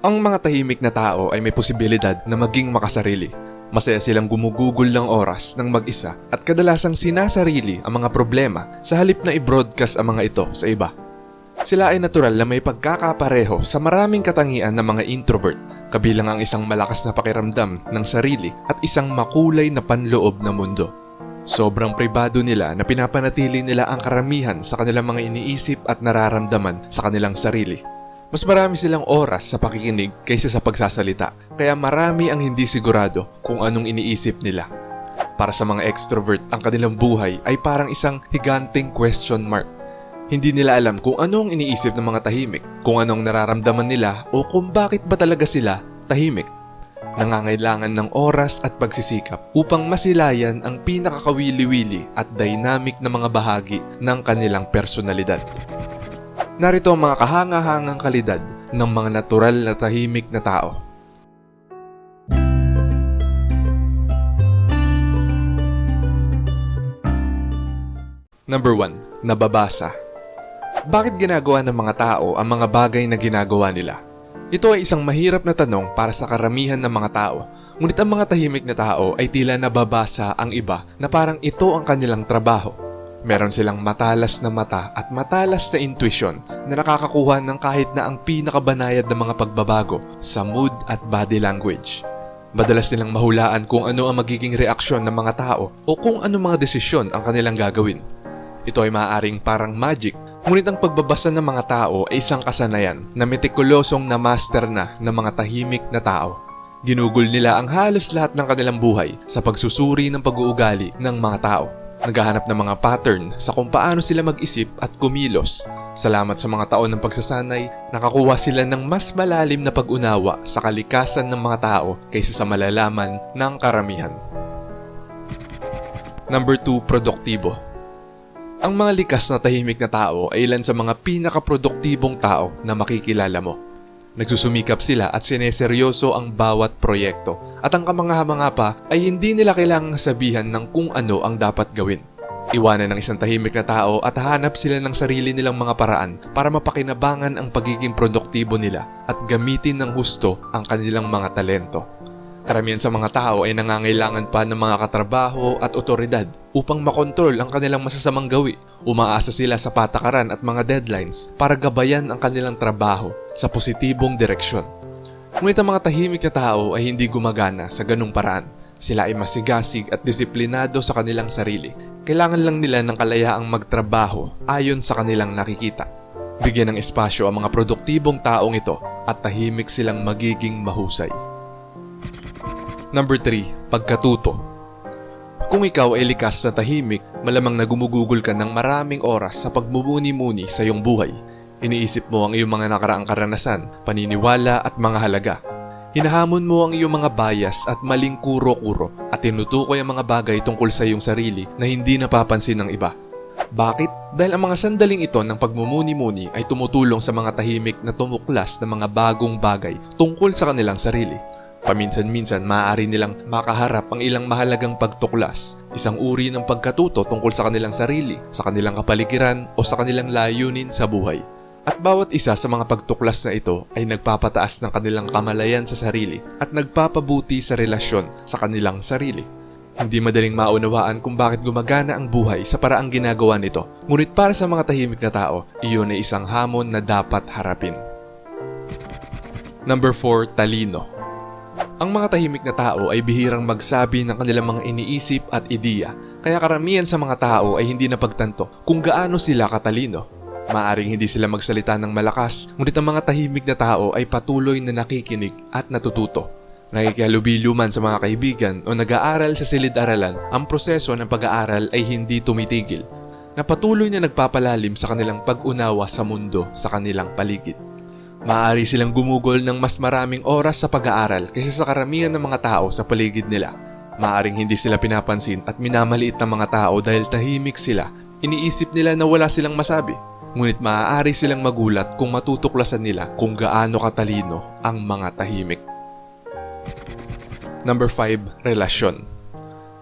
Ang mga tahimik na tao ay may posibilidad na maging makasarili. Masaya silang gumugugol ng oras ng mag-isa at kadalasang sinasarili ang mga problema sa halip na i-broadcast ang mga ito sa iba. Sila ay natural na may pagkakapareho sa maraming katangian ng mga introvert, kabilang ang isang malakas na pakiramdam ng sarili at isang makulay na panloob na mundo. Sobrang pribado nila na pinapanatili nila ang karamihan sa kanilang mga iniisip at nararamdaman sa kanilang sarili. Mas marami silang oras sa pakikinig kaysa sa pagsasalita, kaya marami ang hindi sigurado kung anong iniisip nila. Para sa mga extrovert, ang kanilang buhay ay parang isang higanting question mark. Hindi nila alam kung anong iniisip ng mga tahimik, kung anong nararamdaman nila o kung bakit ba talaga sila tahimik. Nangangailangan ng oras at pagsisikap upang masilayan ang pinakakawili-wili at dynamic na mga bahagi ng kanilang personalidad. Narito ang mga kahanga-hangang kalidad ng mga natural na tahimik na tao. Number 1. Nababasa. Bakit ginagawa ng mga tao ang mga bagay na ginagawa nila? Ito ay isang mahirap na tanong para sa karamihan ng mga tao. Ngunit ang mga tahimik na tao ay tila nababasa ang iba na parang ito ang kanilang trabaho. Meron silang matalas na mata at matalas na intuition na nakakakuha ng kahit na ang pinakabanayad na mga pagbabago sa mood at body language. Madalas nilang mahulaan kung ano ang magiging reaksyon ng mga tao o kung ano mga desisyon ang kanilang gagawin. Ito ay maaaring parang magic, ngunit ang pagbabasa ng mga tao ay isang kasanayan na metikulosong na-master na ng mga tahimik na tao. Ginugol nila ang halos lahat ng kanilang buhay sa pagsusuri ng pag-uugali ng mga tao. Naghahanap ng mga pattern sa kung paano sila mag-isip at kumilos. Salamat sa mga taon ng pagsasanay, nakakuha sila ng mas malalim na pag-unawa sa kalikasan ng mga tao kaysa sa malalaman ng karamihan. Number 2. Produktibo. Ang mga likas na tahimik na tao ay ilan sa mga pinakaproduktibong tao na makikilala mo. Nagsusumikap sila at sineseryoso ang bawat proyekto at ang kamangha-mangha pa ay hindi nila kailangang sabihan ng kung ano ang dapat gawin. Iwanan ng isang tahimik na tao at hahanap sila ng sarili nilang mga paraan para mapakinabangan ang pagiging produktibo nila at gamitin ng husto ang kanilang mga talento. Karamihan sa mga tao ay nangangailangan pa ng mga katrabaho at otoridad upang makontrol ang kanilang masasamang gawi. Umaasa sila sa patakaran at mga deadlines para gabayan ang kanilang trabaho sa positibong direksyon. Ngunit ang mga tahimik na tao ay hindi gumagana sa ganung paraan. Sila ay masigasig at disiplinado sa kanilang sarili. Kailangan lang nila ng kalayaang magtrabaho ayon sa kanilang nakikita. Bigyan ng espasyo ang mga produktibong taong ito at tahimik silang magiging mahusay. Number 3. Pagkatuto. Kung ikaw ay likas na tahimik, malamang na gumugugol ka ng maraming oras sa pagmumuni-muni sa iyong buhay. Iniisip mo ang iyong mga nakaraang karanasan, paniniwala at mga halaga. Hinahamon mo ang iyong mga bias at maling kuro-kuro at tinutukoy ang mga bagay tungkol sa iyong sarili na hindi napapansin ng iba. Bakit? Dahil ang mga sandaling ito ng pagmumuni-muni ay tumutulong sa mga tahimik na tumuklas ng mga bagong bagay tungkol sa kanilang sarili. Paminsan-minsan, maaari nilang makaharap ang ilang mahalagang pagtuklas, isang uri ng pagkatuto tungkol sa kanilang sarili, sa kanilang kapaligiran o sa kanilang layunin sa buhay. At bawat isa sa mga pagtuklas na ito ay nagpapataas ng kanilang kamalayan sa sarili at nagpapabuti sa relasyon sa kanilang sarili. Hindi madaling maunawaan kung bakit gumagana ang buhay sa paraang ginagawa nito, ngunit para sa mga tahimik na tao, iyon ay isang hamon na dapat harapin. Number 4. Talino. Ang mga tahimik na tao ay bihirang magsabi ng kanilang mga iniisip at ideya, kaya karamihan sa mga tao ay hindi napagtanto kung gaano sila katalino. Maaring hindi sila magsalita ng malakas, ngunit ang mga tahimik na tao ay patuloy na nakikinig at natututo. Nakikihalubilo man sa mga kaibigan o nag-aaral sa silid-aralan, ang proseso ng pag-aaral ay hindi tumitigil, na patuloy na nagpapalalim sa kanilang pag-unawa sa mundo sa kanilang paligid. Maaari silang gumugol ng mas maraming oras sa pag-aaral kaysa sa karamihan ng mga tao sa paligid nila. Maaring hindi sila pinapansin at minamaliit ng mga tao dahil tahimik sila. Iniisip nila na wala silang masabi. Ngunit maaari silang magulat kung matutuklasan nila kung gaano katalino ang mga tahimik. Number 5. Relasyon.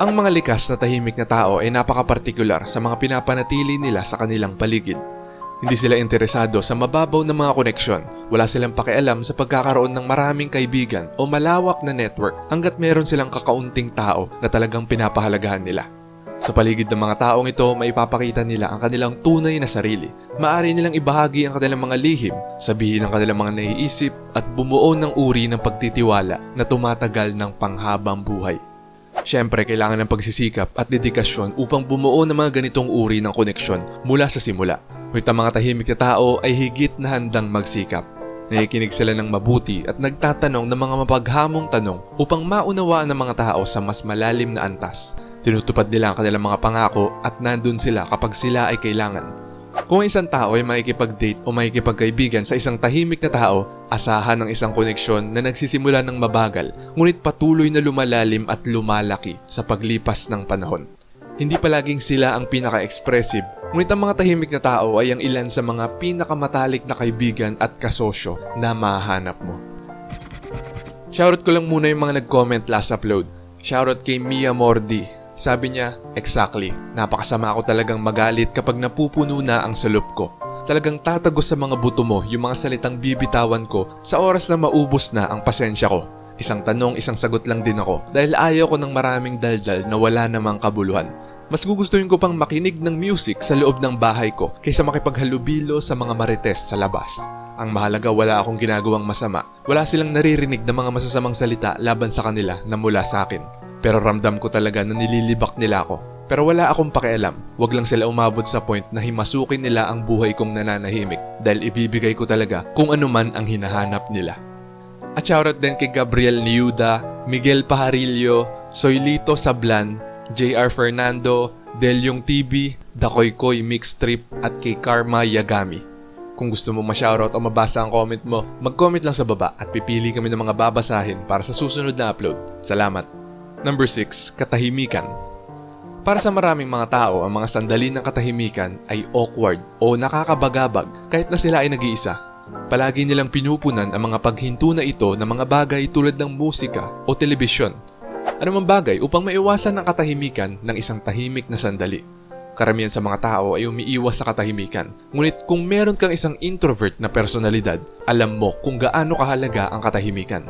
Ang mga likas na tahimik na tao ay napaka-partikular sa mga pinapanatili nila sa kanilang paligid. Hindi sila interesado sa mababaw na mga koneksyon. Wala silang pakialam sa pagkakaroon ng maraming kaibigan o malawak na network hanggat meron silang kakaunting tao na talagang pinapahalagahan nila. Sa paligid ng mga taong ito, maipapakita nila ang kanilang tunay na sarili. Maaari nilang ibahagi ang kanilang mga lihim, sabihin ang kanilang mga naiisip at bumuo ng uri ng pagtitiwala na tumatagal ng panghabang buhay. Siyempre, kailangan ng pagsisikap at dedikasyon upang bumuo ng mga ganitong uri ng koneksyon mula sa simula. Ngunit ang mga tahimik na tao ay higit na handang magsikap. Nakikinig sila ng mabuti at nagtatanong ng mga mapaghamong tanong upang maunawaan ng mga tao sa mas malalim na antas. Tinutupad nila ang kanilang mga pangako at nandun sila kapag sila ay kailangan. Kung isang tao ay makikipag-date o makikipagkaibigan sa isang tahimik na tao, asahan ang isang koneksyon na nagsisimula ng mabagal ngunit patuloy na lumalalim at lumalaki sa paglipas ng panahon. Hindi palaging sila ang pinaka-expressive, ngunit ang mga tahimik na tao ay ang ilan sa mga pinakamatalik na kaibigan at kasosyo na mahahanap mo. Shoutout ko lang muna yung mga nag-comment last upload. Shoutout kay Mia Mordi. Sabi niya, exactly, napakasama ko talagang magalit kapag napupuno na ang salup ko. Talagang tatagos sa mga buto mo yung mga salitang bibitawan ko sa oras na maubos na ang pasensya ko. Isang tanong, isang sagot lang din ako dahil ayaw ko ng maraming daldal na wala namang kabuluhan. Mas gugustuhin ko pang makinig ng music sa loob ng bahay ko kaysa makipaghalubilo sa mga marites sa labas. Ang mahalaga, wala akong ginagawang masama. Wala silang naririnig na mga masasamang salita laban sa kanila na mula sa akin. Pero ramdam ko talaga na nililibak nila ako. Pero wala akong pakialam. Wag lang sila umabot sa point na himasukin nila ang buhay kong nananahimik dahil ibibigay ko talaga kung ano man ang hinahanap nila. At shoutout din kay Gabriel Niuda, Miguel Pajarillo, Soylito Sablan, JR Fernando, Delyong TV, Dakoy Mix Trip at kay Karma Yagami. Kung gusto mo ma-shoutout o mabasa ang comment mo, mag-comment lang sa baba at pipili kami ng mga babasahin para sa susunod na upload. Salamat! Number 6. Katahimikan. Para sa maraming mga tao, ang mga sandali ng katahimikan ay awkward o nakakabagabag kahit na sila ay nag-iisa. Palagi nilang pinupunan ang mga paghinto na ito ng mga bagay tulad ng musika o telebisyon. Anumang bagay upang maiwasan ang katahimikan ng isang tahimik na sandali. Karamihan sa mga tao ay umiiwas sa katahimikan. Ngunit kung meron kang isang introvert na personalidad, alam mo kung gaano kahalaga ang katahimikan.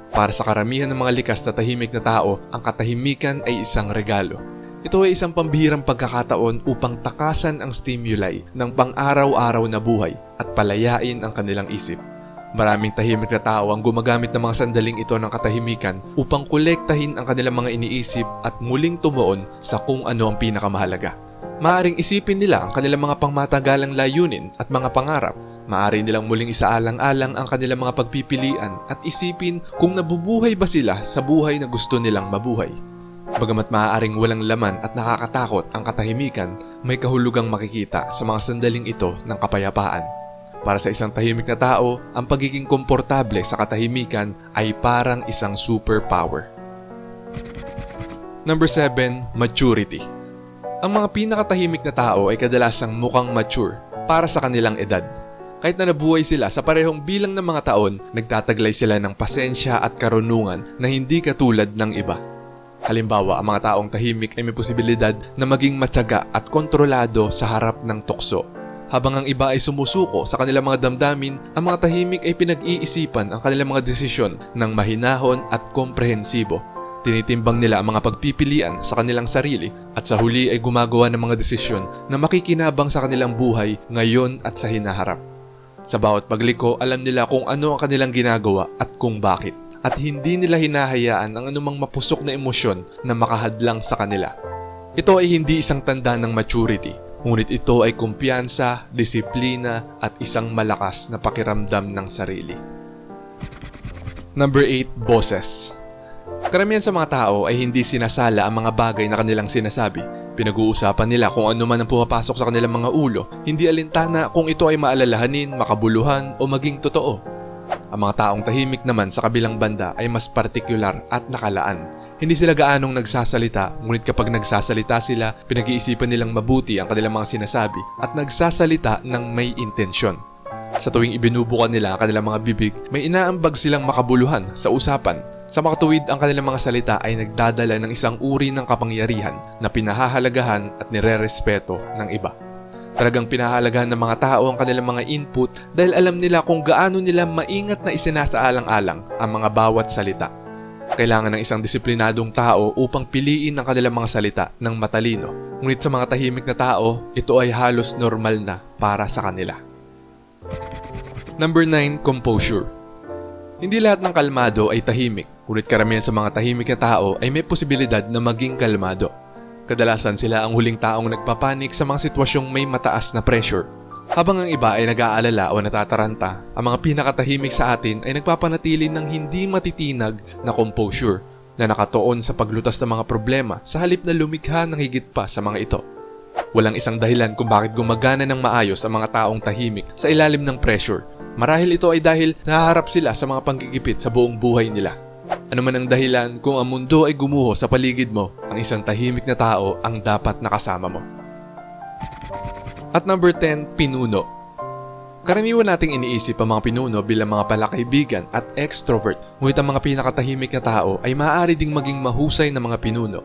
Para sa karamihan ng mga likas na tahimik na tao, ang katahimikan ay isang regalo. Ito ay isang pambihirang pagkakataon upang takasan ang stimuli ng pang-araw-araw na buhay at palayain ang kanilang isip. Maraming tahimik na tao ang gumagamit ng mga sandaling ito ng katahimikan upang kolektahin ang kanilang mga iniisip at muling tumuon sa kung ano ang pinakamahalaga. Maaring isipin nila ang kanilang mga pangmatagalang layunin at mga pangarap. Maaari nilang muling isaalang-alang ang kanilang mga pagpipilian at isipin kung nabubuhay ba sila sa buhay na gusto nilang mabuhay. Bagamat maaaring walang laman at nakakatakot ang katahimikan, may kahulugang makikita sa mga sandaling ito ng kapayapaan. Para sa isang tahimik na tao, ang pagiging komportable sa katahimikan ay parang isang superpower. Number 7. Maturity. Ang mga pinakatahimik na tao ay kadalasang mukhang mature para sa kanilang edad. Kahit na nabuhay sila sa parehong bilang ng mga taon, nagtataglay sila ng pasensya at karunungan na hindi katulad ng iba. Halimbawa, ang mga taong tahimik ay may posibilidad na maging matyaga at kontrolado sa harap ng tukso. Habang ang iba ay sumusuko sa kanilang mga damdamin, ang mga tahimik ay pinag-iisipan ang kanilang mga desisyon ng mahinahon at komprehensibo. Tinitimbang nila ang mga pagpipilian sa kanilang sarili at sa huli ay gumagawa ng mga desisyon na makikinabang sa kanilang buhay ngayon at sa hinaharap. Sa bawat pagliko, alam nila kung ano ang kanilang ginagawa at kung bakit. At hindi nila hinahayaan ang anumang mapusok na emosyon na makahadlang sa kanila. Ito ay hindi isang tanda ng maturity, ngunit ito ay kumpiyansa, disiplina at isang malakas na pakiramdam ng sarili. Number 8. Boses. Karamihan sa mga tao ay hindi sinasala ang mga bagay na kanilang sinasabi. Pinag-uusapan nila kung ano man ang pumapasok sa kanilang mga ulo, hindi alintana kung ito ay maalalahanin, makabuluhan o maging totoo. Ang mga taong tahimik naman sa kabilang banda ay mas partikular at nakalaan. Hindi sila gaanong nagsasalita, ngunit kapag nagsasalita sila, pinag-iisipan nilang mabuti ang kanilang mga sinasabi at nagsasalita ng may intensyon. Sa tuwing ibinubukan nila ang kanilang mga bibig, may inaambag silang makabuluhan sa usapan. Sa makatuwid, ang kanilang mga salita ay nagdadala ng isang uri ng kapangyarihan na pinahahalagahan at nire-respeto ng iba. Talagang pinahalagahan ng mga tao ang kanilang mga input dahil alam nila kung gaano nila maingat na isinasaalang-alang ang mga bawat salita. Kailangan ng isang disiplinadong tao upang piliin ang kanilang mga salita ng matalino. Ngunit sa mga tahimik na tao, ito ay halos normal na para sa kanila. Number 9, composure. Hindi lahat ng kalmado ay tahimik, ngunit karamihan sa mga tahimik na tao ay may posibilidad na maging kalmado. Kadalasan sila ang huling taong nagpapanik sa mga sitwasyong may mataas na pressure. Habang ang iba ay nag-aalala o natataranta, ang mga pinakatahimik sa atin ay nagpapanatili ng hindi matitinag na composure na nakatuon sa paglutas ng mga problema sa halip na lumikha ng higit pa sa mga ito. Walang isang dahilan kung bakit gumagana ng maayos ang mga taong tahimik sa ilalim ng pressure. Marahil ito ay dahil nahaharap sila sa mga panggigipit sa buong buhay nila. Ano man ang dahilan, kung ang mundo ay gumuho sa paligid mo, ang isang tahimik na tao ang dapat nakasama mo. At number 10, pinuno. Karaniwan nating iniisip ang mga pinuno bilang mga palakaibigan at extrovert, ngunit ang mga pinakatahimik na tao ay maaari ding maging mahusay na mga pinuno.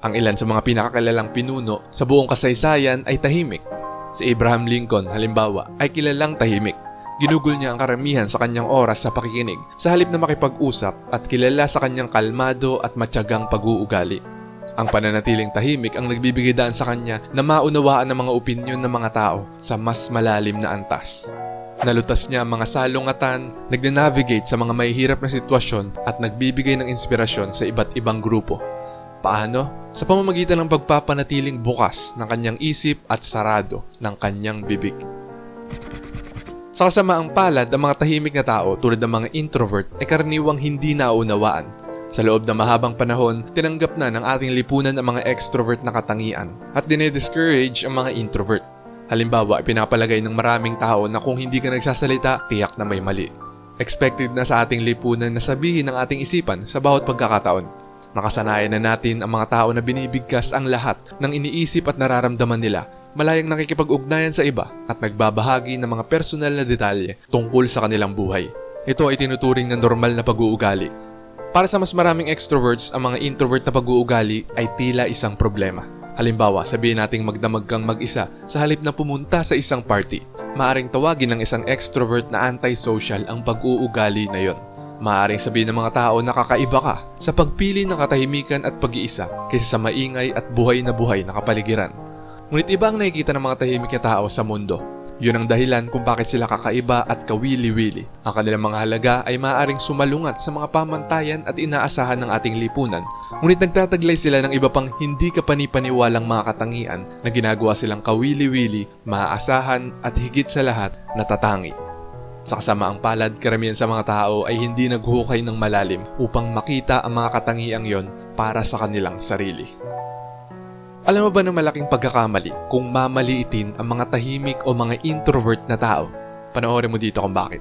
Ang ilan sa mga pinakakilalang pinuno sa buong kasaysayan ay tahimik. Si Abraham Lincoln, halimbawa, ay kilalang tahimik. Ginugol niya ang karamihan sa kanyang oras sa pakikinig sa halip na makipag-usap at kilala sa kanyang kalmado at matyagang pag-uugali. Ang pananatiling tahimik ang nagbibigay daan sa kanya na maunawaan ang mga opinyon ng mga tao sa mas malalim na antas. Nalutas niya ang mga salungatan, nagne-navigate sa mga mahihirap na sitwasyon at nagbibigay ng inspirasyon sa iba't ibang grupo. Paano? Sa pamamagitan ng pagpapanatiling bukas ng kanyang isip at sarado ng kanyang bibig. Sa kasamaang palad, ang mga tahimik na tao tulad ng mga introvert ay karaniwang hindi naunawaan. Sa loob ng mahabang panahon, tinanggap na ng ating lipunan ang mga extrovert na katangian at dinediscourage ang mga introvert. Halimbawa, pinapalagay ng maraming tao na kung hindi ka nagsasalita, tiyak na may mali. Expected na sa ating lipunan na sabihin ang ating isipan sa bawat pagkakataon. Nakasanayan na natin ang mga tao na binibigkas ang lahat ng iniisip at nararamdaman nila, malayang nakikipag-ugnayan sa iba at nagbabahagi ng mga personal na detalye tungkol sa kanilang buhay. Ito ay tinuturing na normal na pag-uugali. Para sa mas maraming extroverts, ang mga introvert na pag-uugali ay tila isang problema. Halimbawa, sabihin nating magdamag kang mag-isa sa halip na pumunta sa isang party. Maaring tawagin ng isang extrovert na antisocial ang pag-uugali na yon. Maaring sabihin ng mga tao na kakaiba ka sa pagpili ng katahimikan at pag-iisa kaysa sa maingay at buhay na kapaligiran. Ngunit iba ang nakikita ng mga tahimik na tao sa mundo. Yun ang dahilan kung bakit sila kakaiba at kawili-wili. Ang kanilang mga halaga ay maaaring sumalungat sa mga pamantayan at inaasahan ng ating lipunan. Ngunit nagtataglay sila ng iba pang hindi kapani-paniwalang mga katangian na ginagawa silang kawili-wili, maaasahan at higit sa lahat natatangi. Sa kasamaang palad, karamihan sa mga tao ay hindi naghuhukay ng malalim upang makita ang mga katangiang yon para sa kanilang sarili. Alam mo ba ng malaking pagkakamali kung mamaliitin ang mga tahimik o mga introvert na tao? Panoorin mo dito kung bakit.